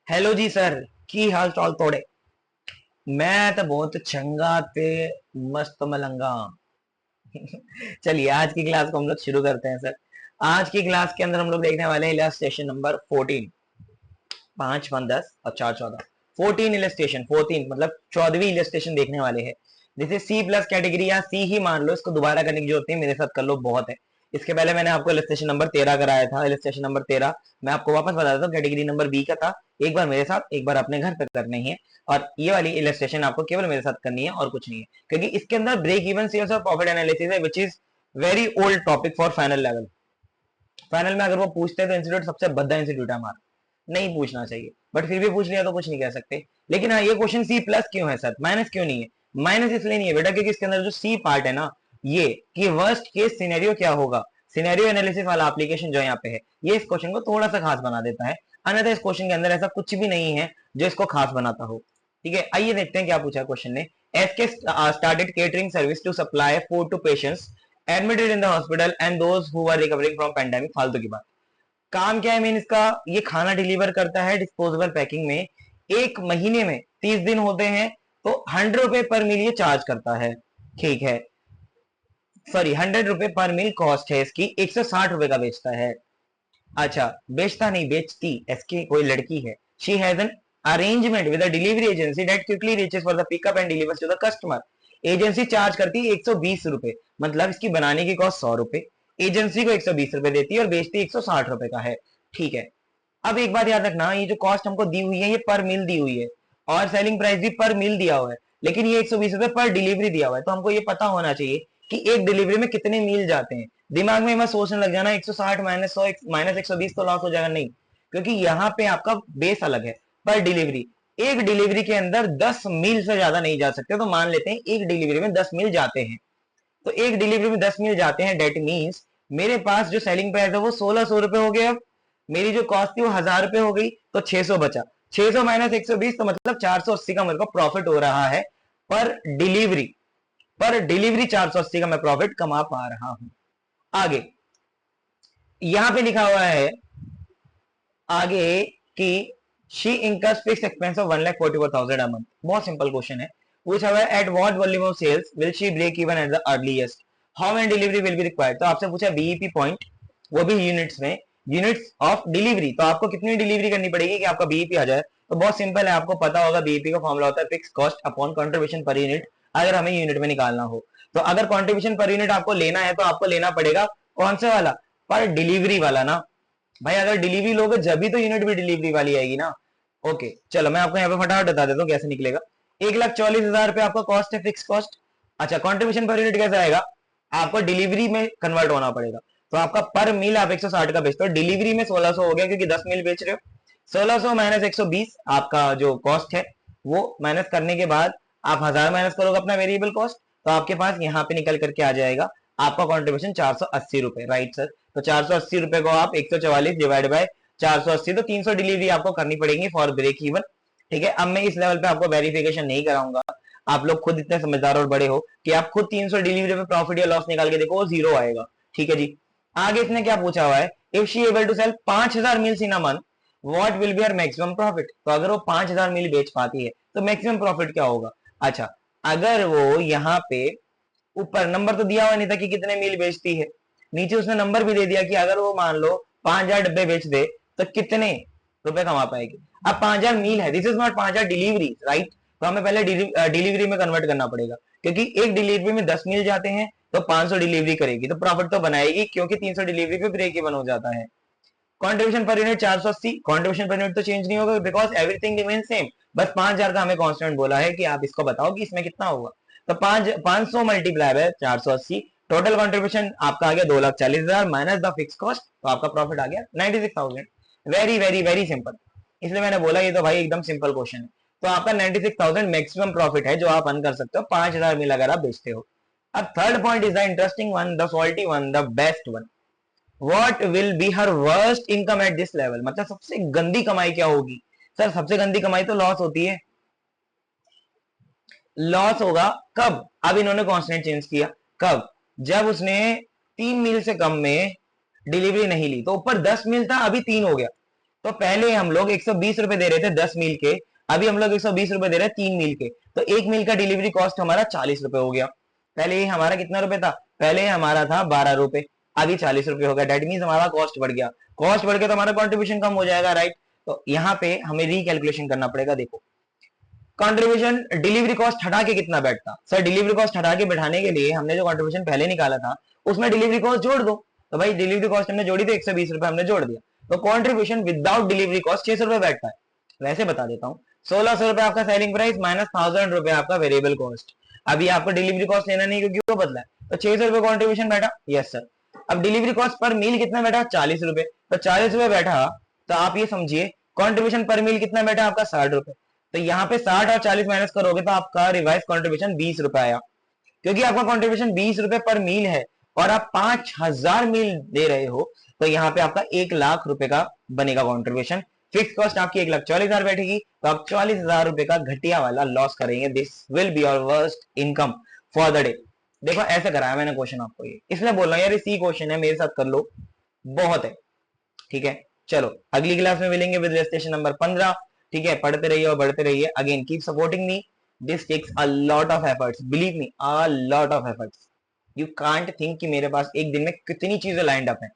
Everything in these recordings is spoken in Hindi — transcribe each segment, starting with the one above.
हेलो जी सर। की हाल चाल तोड़े। मैं तो बहुत चंगा ते मस्त मलंगा। चलिए आज की क्लास को हम लोग शुरू करते हैं सर। आज की क्लास के अंदर हम लोग देखने वाले हैं इलस्ट्रेशन नंबर 14। 5 1 10 और 4 14। 14 इलस्ट्रेशन, 14 मतलब 14वीं इलस्ट्रेशन देखने वाले हैं। जैसे सी प्लस कैटेगरी या सी ही मान लो, इसको दोबारा करने की जरूरत नहीं, मेरे साथ कर लो बहुत है। इसके पहले मैंने आपको इलस्ट्रेशन नंबर 13 कराया था। इलस्ट्रेशन नंबर 13 मैं आपको वापस बता देता हूँ, कैटेगरी नंबर बी का था। एक बार मेरे साथ, एक बार अपने घर पे करनी है। और ये वाली इलस्ट्रेशन आपको केवल मेरे साथ करनी है और कुछ नहीं है, क्योंकि इसके अंदर ब्रेक इवन सेल्स और प्रॉफिट एनालिसिस है, which is very old topic for final level. Final में अगर वो पूछते हैं तो इंस्टीट्यूट सबसे भद्दा इंस्टीट्यूट है हमारा, नहीं पूछना चाहिए, बट फिर भी पूछ लिया तो कुछ नहीं कह सकते। लेकिन हाँ, ये क्वेश्चन सी प्लस क्यों है सर, माइनस क्यों नहीं है? माइनस इसलिए नहीं है बेटा, क्योंकि इसके अंदर जो सी पार्ट है ना, ये कि वर्स्ट केस सिनेरियो क्या होगा, सिनेरियो एनालिसिस वाला एप्लीकेशन जो यहाँ पे है, ये इस क्वेश्चन को थोड़ा सा खास बना देता है। अन्यथा इस क्वेश्चन के अंदर ऐसा कुछ भी नहीं है जो इसको खास बनाता हो। ठीक है, आइए देखते हैं क्या पूछा है क्वेश्चन ने। S K started catering service to supply food to patients admitted in the hospital and those who were recovering from pandemic. फालतू की बात। काम क्या है मीन इसका, ये खाना डिलीवर करता है डिस्पोजेबल पैकिंग में। एक महीने में 30 दिन होते हैं, तो 100 रुपए पर मील ये चार्ज करता है। ठीक है, सॉरी 100 रुपए पर मील कॉस्ट है इसकी, 160 रुपए का बेचता है। अच्छा, बेचता नहीं बेचती, इसकी कोई लड़की है। She has an arrangement with a delivery agency that quickly reaches for the pickup and delivers to the customer. Agency charge करती है 120 रुपए, मतलब इसकी बनाने की कॉस्ट 100 रुपए, एजेंसी को 120 रुपए देती है और बेचती 160 रुपए का है। ठीक है, अब एक बात याद रखना, ये जो कॉस्ट हमको दी हुई है ये पर मील दी हुई है, और सेलिंग प्राइस भी पर मील दिया हुआ है, लेकिन ये 120 रुपए पर डिलीवरी दिया हुआ है। तो हमको ये पता होना चाहिए कि एक डिलीवरी में कितने मील जाते हैं। दिमाग में मैं सोचने लग जाना 160 माइनस 100 माइनस 120 तो लॉस हो जाएगा, नहीं, क्योंकि यहाँ पे आपका बेस अलग है। पर डिलीवरी, एक डिलीवरी के अंदर 10 मील से ज्यादा नहीं जा सकते, तो मान लेते हैं एक डिलीवरी में 10 मील जाते हैं। तो एक डिलीवरी में 10 मील जाते हैं, डेट मीन्स मेरे पास जो सेलिंग प्राइस है वो 1600 रुपए हो गया। मेरी जो कॉस्ट थी वो 1000 रुपए हो गई, तो 600 बचा। 600 माइनस 120, तो मतलब 480 का मेरे को प्रॉफिट हो रहा है पर डिलीवरी। पर डिलीवरी 480 का मैं प्रॉफिट कमा पा रहा हूं। आगे यहां पे लिखा हुआ है आगे कि she incurs fixed expense of 1,44,000 a month। बहुत सिंपल क्वेश्चन है। पूछा हुआ है at what volume of sales will she break even at the earliest, how many delivery will be required। तो आपसे पूछा बीईपी पॉइंट, वो भी यूनिट्स में, यूनिट्स ऑफ डिलीवरी। तो आपको कितनी डिलीवरी करनी पड़ेगी कि आपका बीईपी आ जाए? तो बहुत सिंपल है, आपको पता होगा बीईपी का फॉर्मूला होता है fix cost upon contribution per unit, अगर हमें यूनिट में निकालना हो। तो अगर कंट्रीब्यूशन पर यूनिट आपको लेना है तो आपको लेना पड़ेगा कौन से वाला, पर डिलीवरी वाला ना भाई। अगर डिलीवरी लोगे जब भी तो यूनिट भी डिलीवरी वाली आएगी ना। ओके चलो, मैं आपको यहाँ पे फटाफट बता देता हूँ कैसे निकलेगा। 1,40,000 रुपए आपका कॉस्ट है, फिक्स कॉस्ट। अच्छा, कंट्रीब्यूशन पर यूनिट कैसे आएगा, आपको डिलीवरी में कन्वर्ट होना पड़ेगा। तो आपका पर मील आप 160 का बेचते हो, डिलीवरी में 1600 हो गया क्योंकि 10 मील बेच रहे हो। 1600 माइनस 120 आपका जो कॉस्ट है, वो माइनस करने के बाद आप 1000 माइनस करोगे अपना वेरिएबल कॉस्ट, तो आपके पास यहाँ पे निकल करके आ जाएगा आपका कॉन्ट्रीब्यूशन 480 रुपए, राइट सर। तो 480 रुपए को आप 144 डिवाइड बाय 480, तो 300 डिलीवरी आपको करनी पड़ेगी फॉर ब्रेक इवन। ठीक है, अब मैं इस लेवल पे आपको वेरिफिकेशन नहीं कराऊंगा, आप लोग खुद इतने समझदार और बड़े हो कि आप खुद 300 डिलीवरी पे प्रॉफिट या लॉस निकाल के देखो, वो जीरो आएगा। ठीक है जी। आगे इसने क्या पूछा हुआ है, if she able to sell 5000 meals in a month what will be her maximum profit. तो अगर वो 5000 मील बेच पाती है तो मैक्सिमम प्रॉफिट क्या होगा। अच्छा, अगर वो यहाँ पे ऊपर नंबर तो दिया हुआ नहीं था कि कितने मील बेचती है, नीचे उसने नंबर भी दे दिया कि अगर वो मान लो 5000 डब्बे बेच दे तो कितने रुपए कमा पाएगी। अब 5000 मील है, this is not 5000 delivery, right. तो हमें पहले डिलीवरी में कन्वर्ट करना पड़ेगा, क्योंकि एक डिलीवरी में 10 मील जाते हैं, तो 500 डिलीवरी करेगी तो प्रॉफिट तो बनाएगी, क्योंकि 300 डिलीवरी पे ब्रेक इवन हो जाता है। Contribution per unit 480, contribution per unit तो चेंज नहीं होगा बिकॉज एवरीथिंग रिमेन सेम, बस 5000 का हमें कांस्टेंट बोला है कि आप इसको बताओ कि इसमें कितना होगा। तो 500 मल्टीप्लाई बाय 480, टोटल कंट्रीब्यूशन आपका आ गया 2,40,000 माइनस द फिक्स कॉस्ट, तो आपका प्रॉफिट आ गया 96,000। वेरी वेरी वेरी सिंपल, इसलिए मैंने बोला ये तो भाई एकदम सिंपल क्वेश्चन है। तो आपका 96,000 मैक्सिमम प्रॉफिट है जो आप अर्न कर सकते हो 5000 मिल अगर आप बेचते हो। अब third point is the interesting one, the salty one, the best one. What will be her worst income at this level, मतलब सबसे गंदी कमाई क्या होगी। सर सबसे गंदी कमाई तो लॉस होती है। लॉस होगा कब, अब इन्होंने कांस्टेंट चेंज किया, कब, जब उसने 3 मील से कम में डिलीवरी नहीं ली। तो ऊपर 10 मील था, अभी 3 हो गया, तो पहले हम लोग 120 रुपए दे रहे थे 10 मील के, अभी हम लोग 120 रुपए दे रहे हैं 3 मील के, तो 1 मील का डिलीवरी कॉस्ट हमारा 40 रुपए हो गया। पहले ये हमारा कितना रुपए था, पहले हमारा था 12 रुपए, अभी 40 रुपए हो गया। डेट मीन हमारा कॉस्ट बढ़ गया, कॉस्ट बढ़ गया तो हमारा कॉन्ट्रीब्यूशन कम हो जाएगा, राइट। तो यहाँ पे हमें रिकैलकुलेशन करना पड़ेगा। देखो कंट्रीब्यूशन डिलीवरी कॉस्ट हटा के कितना बैठता सर, डिलीवरी कॉस्ट हटा के बैठाने के लिए हमने जो कंट्रीब्यूशन पहले निकाला था उसमें डिलीवरी कॉस्ट जोड़ दो। तो भाई डिलीवरी कॉस्ट हमने जोड़ी थी 120 रुपए हमने जोड़ दिया, तो कंट्रीब्यूशन विदाउट डिलीवरी कॉस्ट 600 रुपए बैठता है। वैसे बता देता हूँ, 1600 रुपए आपका सेलिंग प्राइस माइनस 1000 रुपए आपका वेरिएबल कॉस्ट। अभी आपको डिलीवरी कॉस्ट लेना नहीं क्योंकि वो बदला है, तो 600 रुपए कॉन्ट्रीब्यूशन बैठा, यस सर। अब डिलीवरी कॉस्ट पर मील कितना बैठा, 40 रुपए, तो 40 रुपए बैठा, तो आप ये समझिए कॉन्ट्रीब्यूशन पर मील कितना बैठा आपका 60 रुपए। तो यहाँ पे 60 और 40 माइनस करोगे तो आपका रिवाइज कॉन्ट्रीब्यूशन 20 रुपए आया, क्योंकि आपका कॉन्ट्रीब्यूशन 20 रुपए पर मील है और आप 5000 मील दे रहे हो, तो यहाँ पे आपका 1 लाख रुपए का बनेगा कॉन्ट्रीब्यूशन। फिक्स कॉस्ट आपकी 1,40,000 बैठेगी, तो आप 40,000 रुपए का घटिया वाला लॉस करेंगे। This will be your worst income for the day. देखो ऐसे कराया मैंने क्वेश्चन आपको, ये इसलिए बोल रहा हूँ यार, इसी क्वेश्चन है, मेरे साथ कर लो, बहुत है, ठीक है। चलो अगली क्लास में मिलेंगे विद स्टेशन नंबर 15, ठीक है। पढ़ते रहिए और बढ़ते रहिए। Again keep supporting me, this takes a lot of efforts, believe me, a lot of efforts. You can't think कि मेरे पास एक दिन में कितनी चीजें लाइंड अप हैं।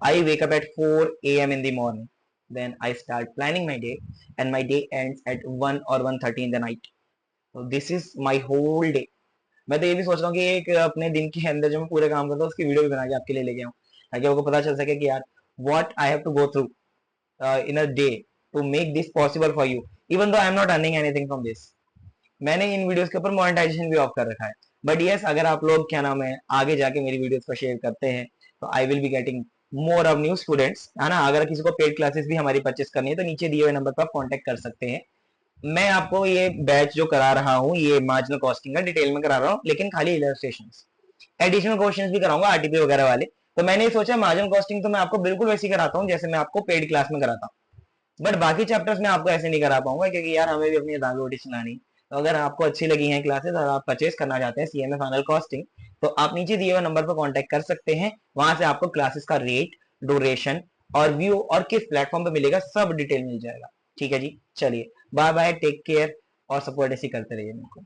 I wake up at 4 AM in the morning, then I start planning my day and my day ends at 1 or 1:30 in the night. So this is my whole day. मैं तो ये भी सोच रहा हूँ कि एक अपने दिन के अंदर जो मैं पूरे काम करता हूँ उसकी वीडियो भी बना के आपके लिए लेके आऊँ, ताकि आपको पता चल सके कि यार what I have to go through in a day to make this possible for you, even though I am not earning anything from this. मैंने इन वीडियोस के ऊपर मोनेटाइजेशन भी ऑफ कर रखा है, बट यस अगर आप लोग क्या नाम है आगे जाके मेरी वीडियोस को शेयर करते हैं तो I will be getting more of new students, है ना। अगर किसी को पेड क्लासेस भी हमारी परचेस करनी है तो नीचे दिए हुए नंबर पर आप कांटेक्ट कर सकते हैं। मैं आपको ये बैच जो करा रहा हूँ ये मार्जिनल कॉस्टिंग का डिटेल में करा रहा हूँ, लेकिन खाली इलस्ट्रेशंस, एडिशनल क्वेश्चंस भी कराऊंगा आरटीपी वगैरह वाले। तो मैंने ये सोचा मार्जिनल कॉस्टिंग तो मैं आपको बिल्कुल वैसी कराता हूँ जैसे मैं आपको पेड क्लास में कराता हूँ, बट बाकी चैप्टर्स में आपको ऐसे नहीं करा पाऊंगा, क्योंकि यार हमें भी अपनी दाल रोटी चलानी। तो अगर आपको अच्छी लगी हैं क्लासेस और आप परचेस करना चाहते हैं सीएमए फाइनल कॉस्टिंग, तो आप नीचे दिए हुए नंबर पर कांटेक्ट कर सकते हैं। वहां से आपको क्लासेस का रेट, ड्यूरेशन और व्यू और किस प्लेटफॉर्म पे मिलेगा सब डिटेल मिल जाएगा, ठीक है जी। चलिए बाय बाय, टेक केयर और सपोर्ट ऐसी करते रहिए मेरे को।